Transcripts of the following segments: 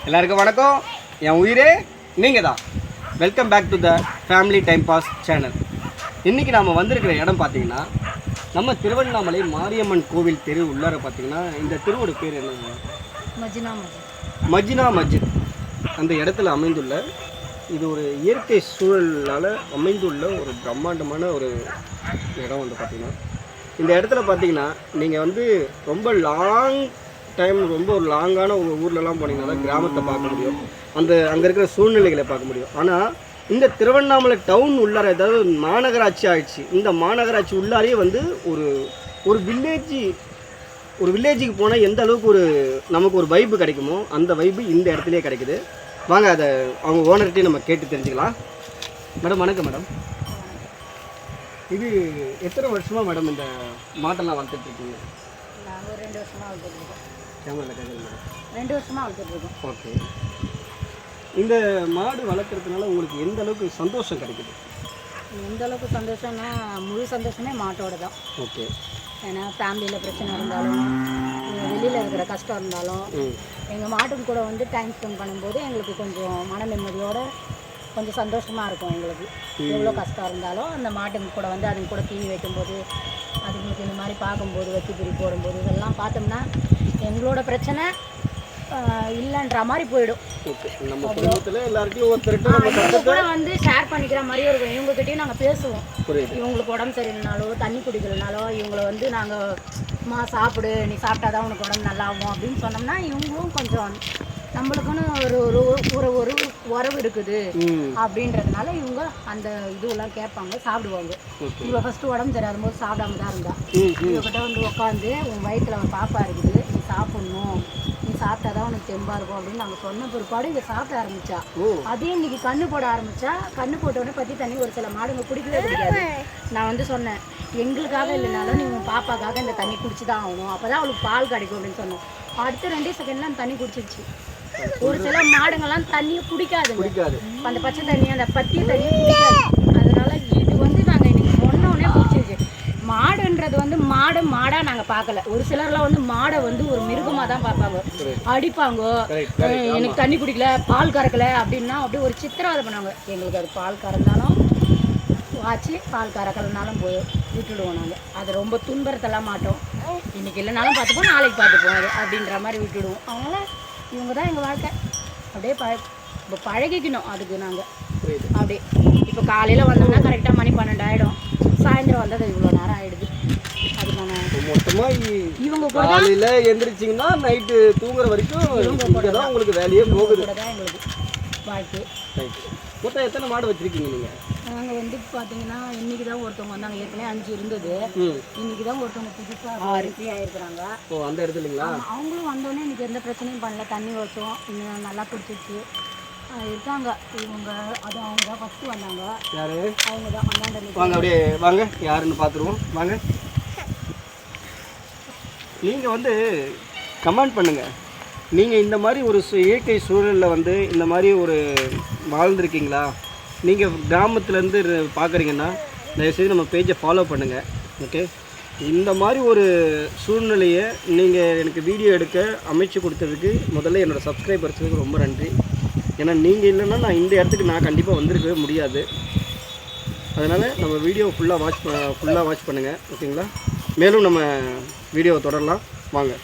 எல்லாருக்கும் வணக்கம். என் உயிரே நீங்கள் தான். Welcome back to the family time pass channel. இன்றைக்கி நாம் வந்திருக்கிற இடம் பார்த்திங்கன்னா நம்ம திருவண்ணாமலை மாரியம்மன் கோவில் தெரு உள்ளார பார்த்திங்கன்னா இந்த தெருவோட பேர் என்ன? மஜ்னா மஸ்ஜித். அந்த இடத்துல அமைந்துள்ள இது ஒரு இயற்கை சூழலால் அமைந்துள்ள ஒரு பிரம்மாண்டமான ஒரு இடம் வந்து பார்த்திங்கன்னா இந்த இடத்துல பார்த்திங்கன்னா நீங்கள் வந்து ரொம்ப லாங் டைம் ரொம்ப ஒரு லாங்கான ஒரு ஊர்லலாம் போனீங்கன்னா தான் கிராமத்தை பார்க்க முடியும், அங்கே இருக்கிற சூழ்நிலைகளை பார்க்க முடியும். ஆனால் இந்த திருவண்ணாமலை டவுன் உள்ளார ஏதாவது மாநகராட்சி ஆயிடுச்சு. இந்த மாநகராட்சி உள்ளாரே வந்து ஒரு வில்லேஜுக்கு போனால் எந்த அளவுக்கு நமக்கு ஒரு வைப்பு கிடைக்குமோ அந்த வைப்பு இந்த இடத்துலையே கிடைக்குது. வாங்க அதை அவங்க ஓனர்கிட்டையும் நம்ம கேட்டு தெரிஞ்சுக்கலாம். மேடம் வணக்கம். மேடம் இது எத்தனை வருஷமாக மேடம் இந்த மாட்டெல்லாம் வளர்த்துட்ருக்கீங்க? நாங்கள் 2 வருஷமாக வளர்த்துட்ருக்கோம். கேமரா கேட்குது மேடம். 2 வருஷமாக வளர்த்துட்ருக்கோம். ஓகே. இந்த மாடு வளர்க்குறதுனால உங்களுக்கு எந்த அளவுக்கு சந்தோஷம் கிடைக்குது? எந்த அளவுக்கு சந்தோஷம்னா முழு சந்தோஷமே மாட்டோட தான். ஓகே. ஏன்னா ஃபேமிலியில் பிரச்சனை இருந்தாலும் வெளியில் இருக்கிற கஷ்டம் இருந்தாலும் எங்கள் மாட்டுக்கு கூட வந்து டைம் ஸ்பெண்ட் பண்ணும்போது எங்களுக்கு கொஞ்சம் மன நிம்மதியோடு கொஞ்சம் சந்தோஷமாக இருக்கும். எங்களுக்கு எவ்வளோ கஷ்டம் இருந்தாலும் அந்த மாட்டுக்கு கூட வந்து அதுங்க கூட தீனி வைக்கும்போது அதுங்களுக்கு இந்த மாதிரி பார்க்கும்போது வெட்டி பிரி போடும்போது இதெல்லாம் பார்த்தோம்னா எங்களோட பிரச்சனை இல்லைன்ற மாதிரி போயிடும். நம்ம குடும்பத்தில் எல்லாருக்கும் கூட வந்து ஷேர் பண்ணிக்கிற மாதிரியும் இருக்கும். இவங்ககிட்டயும் நாங்கள் பேசுவோம். இவங்களுக்கு உடம்பு சரியில்லைனாலோ தண்ணி குடிக்கலனாலோ இவங்களை வந்து நாங்கள் சாப்பிடு, நீ சாப்பிட்டாதான் உனக்கு உடம்பு நல்லாகும் அப்படின்னு சொன்னோம்னா இவங்களும் கொஞ்சம் நம்மளுக்குன்னு ஒரு உறவு இருக்குது அப்படின்றதுனால இவங்க அந்த இதுவெல்லாம் கேட்பாங்க, சாப்பிடுவாங்க. இவங்க ஃபஸ்ட்டு உடம்பு சரியாகும் போது சாப்பிடாம தான் இருந்தா. இவங்ககிட்ட வந்து உட்காந்து உன் வயிற்றுல ஒரு பாப்பா இருக்குது, நீ சாப்பிட்ணும், நீ சாப்பிட்டாதான் உனக்கு தெம்பா இருக்கும் அப்படின்னு நாங்கள் சொன்ன பிற்பாடு இங்கே சாப்பிட ஆரம்பிச்சா. அதே இன்னைக்கு கண்ணு போட ஆரம்பிச்சா. கண்ணு போட்ட உடனே பற்றி தண்ணி ஒரு சில மாடுங்க குடிக்கவே பிடிக்காது. நான் வந்து சொன்னேன், எங்களுக்காக இல்லைனாலும் நீ உன் பாப்பாக்காக இந்த தண்ணி குடிச்சு தான் ஆகணும், அப்போ தான் அவளுக்கு பால் கிடைக்கும் அப்படின்னு சொன்னோம். அடுத்த 2 செகண்ட்ல அந்த தண்ணி குடிச்சிருச்சு. ஒரு சில மாடுங்கள்லாம் தண்ணியை குடிக்காது, அந்த பச்சை தண்ணி அந்த பத்திய தண்ணியை குடிக்காது. அதனால இது வந்து நாங்கள் இன்னைக்கு சொன்னோடனே குடிச்சிருச்சு. மாடுன்றது வந்து மாடாக நாங்கள் பார்க்கல. ஒரு சிலர்லாம் வந்து மாடை வந்து ஒரு மிருகமாக தான் பார்ப்பாங்க, அடிப்பாங்க, எனக்கு தண்ணி குடிக்கல பால் கறக்கலை அப்படின்னா அப்படியே ஒரு சித்திரவதை பண்ணுவாங்க. எங்களுக்கு அது பால் கறந்தாலும் ஆச்சு, பால் கறக்கலனாலும் போய் விட்டுடுவோம். நாங்கள் அதை ரொம்ப துன்புறுத்தலாம் மாட்டோம். இன்னைக்கு இல்லைனாலும் பார்த்துப்போம், நாளைக்கு பார்த்துப்போம் அது அப்படின்ற மாதிரி விட்டுடுவோம். அதனால் இவங்க தான் எங்கள் வாழ்க்கை. அப்படியே இப்போ பழகிக்கணும் அதுக்கு நாங்கள். அப்படியே இப்போ காலையில் வந்தோம்னா கரெக்டாக மணி 12 ஆகிடும், சாயந்தரம் வந்தது இவ்வளோ நேரம் ஆகிடுது. அதுக்கான மொத்தமாக இவங்க காலையில் எழுந்திரிச்சிங்கன்னா நைட்டு தூங்குற வரைக்கும் இவங்க தான் உங்களுக்கு வேலையே போகுது. கூட தான் எங்களுக்கு வாழ்க்கை. மொத்தம் எத்தனை மாடு வச்சுருக்கீங்க நீங்கள்? நாங்கள் வந்து பார்த்தீங்கன்னா இன்றைக்கி தான் ஒருத்தவங்க வந்தாங்க. ஏற்கனவே 5 இருந்தது. இன்றைக்கி தான் ஒருத்தவங்க புதுசாக 6 ஆகிருக்கிறாங்க. ஓ, அந்த இடத்துலங்களா? அவங்களும் வந்தோடனே இன்றைக்கி எந்த பிரச்சனையும் பண்ணல, தண்ணி வச்சோம், இன்னும் நல்லா பிடிச்சிருச்சு இருக்காங்க இவங்க. அது அவங்க தான் ஃபஸ்ட்டு வந்தாங்க. யார்? அவங்க தான் அண்ணாண்ட. வாங்க அப்படியே வாங்க, யாருன்னு பார்த்துருவோம் வாங்க. நீங்கள் வந்து கமெண்ட் பண்ணுங்கள், நீங்கள் இந்த மாதிரி ஒரு இயற்கை சூழலில் வந்து இந்த மாதிரி ஒரு வாழ்ந்துருக்கீங்களா? நீங்கள் கிராமத்துலேருந்து பார்க்குறீங்கன்னா தயவுசெய்து நம்ம பேஜை ஃபாலோ பண்ணுங்கள். ஓகே, இந்த மாதிரி ஒரு சூழ்நிலையை நீங்கள் எனக்கு வீடியோ எடுக்க அமைச்சு கொடுத்ததுக்கு முதல்ல என்னோடய சப்ஸ்கிரைபர்ஸுக்கு ரொம்ப நன்றி. ஏன்னா நீங்கள் இல்லைன்னா நான் இந்த இடத்துக்கு நான் கண்டிப்பாக வந்திருக்கவே முடியாது. அதனால் நம்ம வீடியோ ஃபுல்லாக வாட்ச் பண்ணுங்கள். ஓகேங்களா? மேலும் நம்ம வீடியோவை தொடரலாம் வாங்க.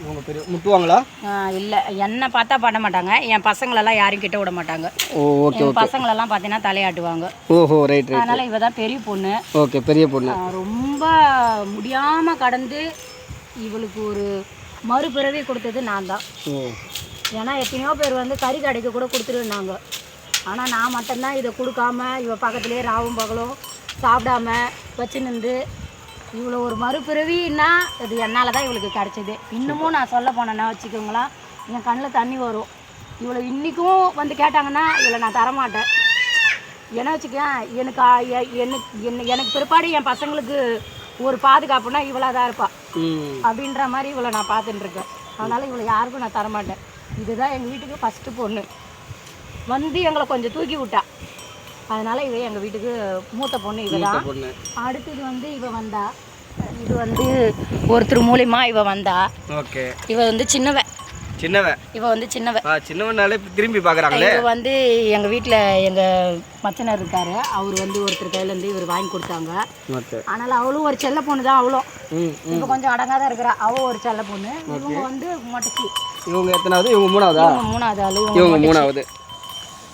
உங்கள் பெரிய முட்டுவாங்களா? இல்லை, என்னை பார்த்தா பண்ண மாட்டாங்க. என் பசங்களெல்லாம் யாரும் கிட்ட விட மாட்டாங்க. ஓகே. பசங்களெல்லாம் பார்த்தீங்கன்னா தலையாட்டுவாங்க. ஓஹோ, ரைட். அதனால் இவ தான் பெரிய பொண்ணு. ஓகே, பெரிய பொண்ணு. ரொம்ப முடியாமல் கடந்து இவளுக்கு ஒரு மறுபிறவி கொடுத்தது நான் தான். ஏன்னா எத்தனையோ பேர் வந்து கறி கடைக்கு கூட கொடுத்துருந்தாங்க. ஆனால் நான் மட்டும்தான் இதை கொடுக்காம இவள் பக்கத்துலேயே ராவும் பகலும் சாப்பிடாம வச்சு நின்று இவ்வளோ ஒரு மறுபிறவின்னா இது என்னால் தான் இவளுக்கு கிடச்சிது. இன்னமும் நான் சொல்ல போனேன்னா வச்சுக்கோங்களா, என் கண்ணில் தண்ணி வரும். இவளை இன்றைக்கும் வந்து கேட்டாங்கன்னா இவளை நான் தரமாட்டேன். ஏன்னா வச்சுக்கேன், எனக்கு பிற்பாடு என் பசங்களுக்கு ஒரு பாதுகாப்புனா இவளாக தான் இருப்பாள் அப்படின்ற மாதிரி இவளை நான் பார்த்துட்டுருக்கேன். அதனால் இவளை யாருக்கும் நான் தரமாட்டேன். இதுதான் எங்கள் வீட்டுக்கு ஃபஸ்ட்டு பொண்ணு வந்து எங்களை கொஞ்சம் தூக்கி விட்டா. அதனால் இவ எங்கள் வீட்டுக்கு மூத்த பொண்ணு இவ தான். அடுத்தது வந்து இவ வந்தா இது வந்து ஒருத்தர் மூலியமா இவ வந்தா. ஓகே. இவ வந்து சின்னவ. இவ வந்து சின்னவ. சின்னவனாலே திரும்பி பார்க்குறாங்களே. இவ வந்து எங்கள் வீட்டில் எங்கள் மச்சனர் இருக்காரு, அவர் வந்து ஒருத்தர் கையிலேருந்து இவர் வாங்கி கொடுத்தாங்க. அதனால் அவளும் ஒரு செல்ல பொண்ணு தான். அவளும் இப்போ கொஞ்சம் அடங்காதான் இருக்கிறா. அவள் ஒரு செல்ல பொண்ணு. இவங்க வந்து மொட்டச்சி. இவங்க எத்தனாவது? இவங்க மூணாவதா? மூணாவது ஆள். இவங்க மூணாவது.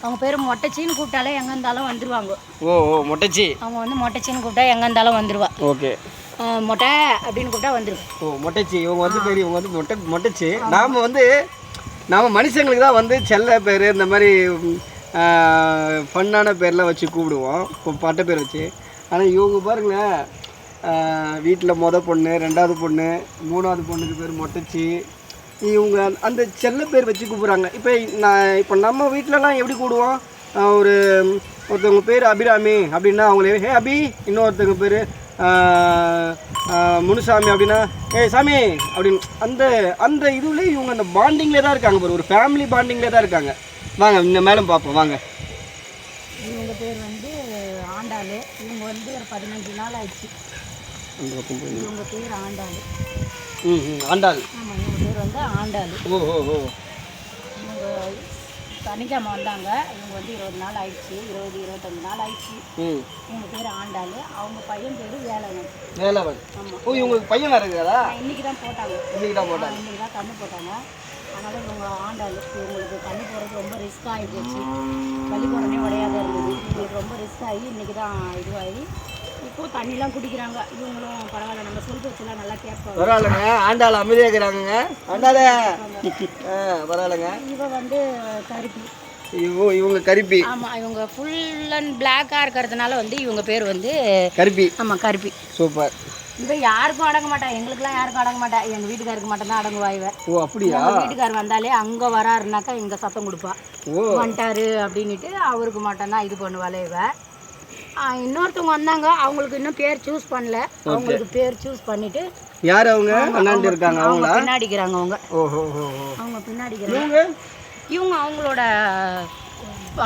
அவங்க பேர் மொட்டச்சின்னு கூப்பிட்டாலே எங்கே இருந்தாலும் வந்துடுவாங்க. ஓ மொட்டச்சி. அவங்க வந்து மொட்டச்சின்னு கூப்பிட்டா எங்கே இருந்தாலும் வந்துடுவா. ஓகே. மொட்டை அப்படின்னு கூப்பிட்டா வந்துடும். ஓ மொட்டச்சி. இவங்க வந்து பேர் இவங்க வந்து மொட்டச்சி. நாம் மனுஷங்களுக்கு தான் வந்து செல்ல பேர் இந்த மாதிரி ஃபன்னான பேர்லாம் வச்சு கூப்பிடுவோம், இப்போ பட்ட பேர் வச்சு. ஆனால் இவங்க பாருங்களேன், வீட்டில் மொதல் பொண்ணு, ரெண்டாவது பொண்ணு, மூணாவது பொண்ணுக்கு பேர் மொட்டச்சி. இவங்க அந்த செல்ல பேர் வச்சு கூப்பிட்றாங்க. இப்போ நம்ம வீட்டிலலாம் எப்படி கூப்பிடுவோம்? ஒருத்தவங்க பேர் அபிராமி அப்படின்னா அவங்களே ஹே அபி. இன்னொருத்தவங்க பேர் முனுசாமி அப்படின்னா ஏய் சாமி அப்படின்னு அந்த இதுலேயே இவங்க அந்த பாண்டிங்லேயே தான் இருக்காங்க. ஒரு ஃபேமிலி பாண்டிங்லேயே தான் இருக்காங்க. வாங்க இந்த மேடம் பார்ப்போம் வாங்க. இவங்க பேர் வந்து ஆண்டாள். இவங்க வந்து ஒரு 15 நாள் ஆயிடுச்சு. இவங்க பேர் ஆண்டாள். ஆண்டாள். ஆமாம், இவங்க பேர் வந்து ஆண்டாள். ஓ. இவங்க சனிக்கிழமை வந்தாங்க. இவங்க வந்து 20 நாள் ஆயிடுச்சு, 25 நாள் ஆயிடுச்சு. இவங்க பேர் ஆண்டாள். அவங்க பையன் பேர் வேலவன். ஆமாம். ஓ இவங்களுக்கு பையன் வேறு இருக்காதா? இன்னைக்கு தான் போட்டாங்க. இன்னைக்கு தான் கண்ணு போட்டாங்க. அதனால் இவங்க ஆண்டாள். இவங்களுக்கு கண்ணு போடுறது ரொம்ப ரிஸ்க் ஆகிடுச்சு. வலி உடனே உடையாத இருந்தது. இவங்களுக்கு ரொம்ப ரிஸ்க் ஆகி இன்றைக்கி தான் இதுவாகி இப்போது தண்ணிலாம் குடிக்கிறாங்க. இவங்களும் பரவாயில்ல, நம்ம சொல் வச்சுலாம் நல்லா கேட்பாங்க. பரவாயில்லைங்க. ஆண்டாள் அமைதியாக இருக்கிறாங்க. ஆண்டாளே பரவாயில்லைங்க. இவ வந்து கருப்பி. இவங்க கருப்பி. ஆமாம், இவங்க ஃபுல் அண்ட் பிளாக்காக இருக்கிறதுனால வந்து இவங்க பேர் வந்து கருப்பி. ஆமாம், கருப்பி. சூப்பர். இவ யாருக்கும் அடங்க மாட்டா, எங்களுக்குலாம் யாருக்கும் அடங்க மாட்டா. எங்கள் வீட்டுக்காருக்கு மட்டும்தான் அடங்குவா இவ. ஓ அப்படியா? எங்கள் வீட்டுக்கார் வந்தாலே அங்கே வராருனாக்கா இங்கே சத்தம் கொடுப்பா. வந்துட்டாரு அப்படின்ட்டு அவருக்கு மட்டும்தான் இது பண்ணுவாளே இவ. இன்னொருத்தவங்க வந்தாங்க, அவங்களுக்கு இன்னும் பேர் சூஸ் பண்ணல. அவங்களுக்கு பேர் சூஸ் பண்ணிட்டு யார் அவங்க அண்ணாண்ட இருக்காங்க, அவங்க பின்னாடிக்கிறாங்க. அவங்க பின்னாடிக்கிறாங்க. இவங்க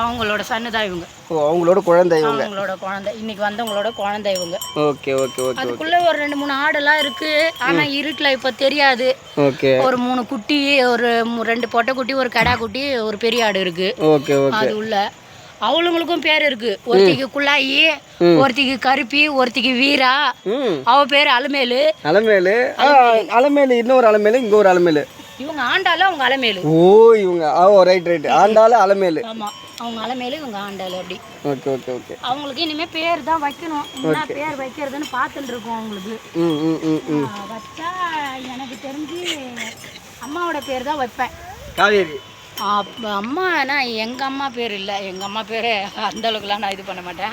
அவங்களோட சன்னு தான் இவங்க. ஓ அவங்களோட குழந்தை. அவங்களோட குழந்தை. இன்னைக்கு வந்தவங்களோட குழந்தை இவங்க. Okay okay okay. அதுக்குள்ள ஒரு 2-3 ஆடெல்லாம் இருக்கு. ஆனா இருட்டுல இப்ப தெரியாது. ஓகே. ஒரு 3 குட்டி, ஒரு 2 பொட்டை குட்டி, ஒரு கடா குட்டி, ஒரு பெரிய ஆடு இருக்கு. Okay okay. அது உள்ள அவளுங்களுக்கும் பேர் இருக்கு. ஒருத்திக்கு குள்ளாயி, ஒருத்திக்கு கருப்பி, ஒருத்திக்கு வீரா. அவ பேரு அலமேலு. அலமேலு இன்னொரு அலமேலு, இங்க ஒரு அலமேலு. இவங்க ஆண்டாளு, அவங்க அலமேலு. ஓ இவங்க ரைட் ஆண்டாளு அலமேலு. ஆமா, அவங்க அலமேலு, இவங்க ஆண்டாளு. அப்படி. Okay okay okay. அவங்களுக்கு இனிமே பேர் தான் வைக்கணும். என்ன பேர் வைக்கிறதுன்னு பார்த்துட்டு இருக்கோம். அவங்களுக்கு வச்சா எனக்கு தெரிஞ்சு அம்மாவோட பேர் தான் வைப்பேன். காவேரி. அம்மானா எங்கள் அம்மா பேர் இல்லை. எங்கள் அம்மா பேர் அந்த அளவுக்குலாம் நான் இது பண்ண மாட்டேன்.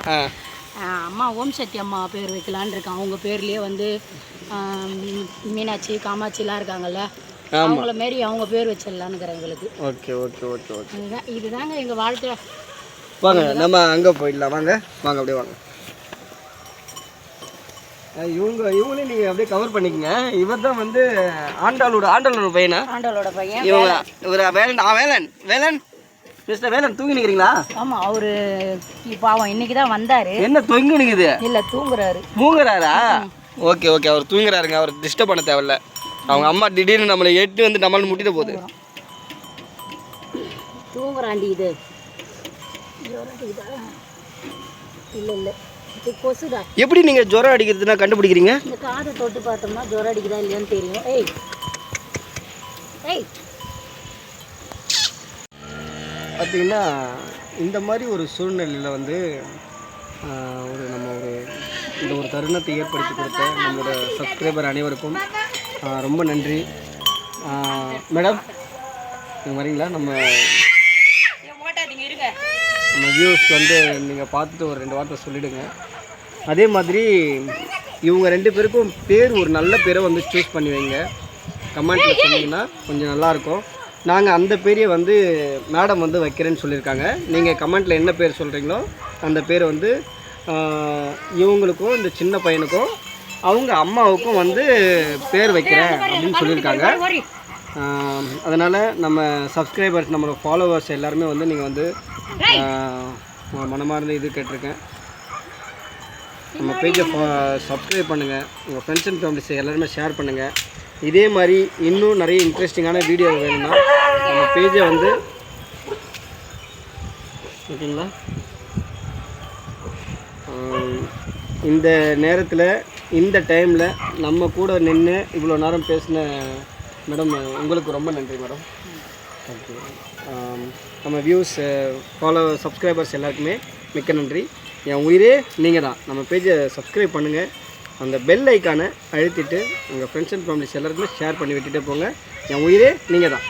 அம்மா ஓம் சக்தி அம்மா பேர் வைக்கலான்னு இருக்கேன். அவங்க பேர்லேயே வந்து மீனாட்சி, காமாட்சிலாம் இருக்காங்கல்ல, அவங்கள மாரி அவங்க பேர் வச்சிடலான்னுக்கிறேன் எங்களுக்கு. Okay okay okay okay. இதுதாங்க எங்கள் வாழ்க்கை. வாங்க நம்ம அங்கே போயிடலாம். வாங்க அப்படியே வாங்க. இவங்களையும் நீங்கள் அப்படியே கவர் பண்ணிக்கங்க. இவர் தான் வந்து ஆண்டாளோட பையனா? ஆண்டாளோட பையன். இவர் வேலன். மிஸ்டர் வேலன் தூங்கி நிற்கிறீங்களா? ஆமாம், அவரு பாவம் இன்னைக்கு தான் வந்தார். என்ன தொங்கி நிற்குது? இல்லை தூங்குறாரா? Okay okay. அவர் தூங்குறாருங்க. அவர் டிஸ்டர்ப் பண்ண தேவையில்ல. அவங்க அம்மா திடீர்னு நம்மளை எட்டு வந்து நம்மளை முட்டிட்டு போகுது. தூங்குறாண்டி. இது இல்லை கொசுடா. எப்படி நீங்கள் ஜுரம் அடிக்கிறதுனா கண்டுபிடிக்கிறீங்க? இந்த காதை தொட்டு பார்த்தோம்னா ஜுரம் அடிக்குதா இல்லையான்னு தெரியும். பார்த்தீங்கன்னா இந்த மாதிரி ஒரு சூழ்நிலையில் வந்து இந்த ஒரு தருணத்தை ஏற்படுத்தி கொடுத்த நம்மளோட சப்ஸ்கிரைபர் அனைவருக்கும் ரொம்ப நன்றி. மேடம் நீங்கள் வரீங்களா? நம்ம வியூஸ்க்கு வந்து நீங்கள் பார்த்துட்டு ஒரு 2 வார்த்தை சொல்லிவிடுங்க. அதே மாதிரி இவங்க 2 பேருக்கும் பேர் ஒரு நல்ல பேரை வந்து சூஸ் பண்ணி வைங்க. கமெண்ட்டில் சொன்னீங்கன்னா கொஞ்சம் நல்லாயிருக்கும். நாங்கள் அந்த பேரையை வந்து மேடம் வந்து வைக்கிறேன்னு சொல்லியிருக்காங்க. நீங்கள் கமெண்ட்டில் என்ன பேர் சொல்கிறீங்களோ அந்த பேரை வந்து இவங்களுக்கும் இந்த சின்ன பையனுக்கும் அவங்க அம்மாவுக்கும் வந்து பேர் வைக்கிறேன் அப்படின்னு சொல்லியிருக்காங்க. அதனால் நம்ம சப்ஸ்கிரைபர்ஸ், நம்மளோட ஃபாலோவர்ஸ் எல்லாருமே வந்து நீங்கள் வந்து மனமார்ந்த இது கேட்டிருக்கேன். நம்ம பேஜை சப்ஸ்கிரைப் பண்ணுங்கள், உங்கள் ஃப்ரெண்ட்ஸ் அண்ட் ஃபேமிலிஸ் எல்லாருமே ஷேர் பண்ணுங்கள். இதே மாதிரி இன்னும் நிறைய இன்ட்ரெஸ்டிங்கான வீடியோ வேணும்னா நம்ம பேஜை வந்து ஓகேங்களா. இந்த நேரத்தில் இந்த டைமில் நம்ம கூட நின்று இவ்வளோ நேரம் பேசின மேடம் உங்களுக்கு ரொம்ப நன்றி மேடம். தேங்க்யூ. நம்ம வியூஸ் சப்ஸ்கிரைபர்ஸ் எல்லாருக்குமே மிக்க நன்றி. என் உயிரே நீங்கள் தான். நம்ம பேஜை சப்ஸ்கிரைப் பண்ணுங்கள், அந்த பெல் ஐக்கானை அழுத்திட்டு உங்கள் ஃப்ரெண்ட்ஸ் அண்ட் ஃபேமிலிஸ் எல்லாருக்குமே ஷேர் பண்ணி விட்டுட்டே போங்க. என் உயிரே நீங்கள் தான்.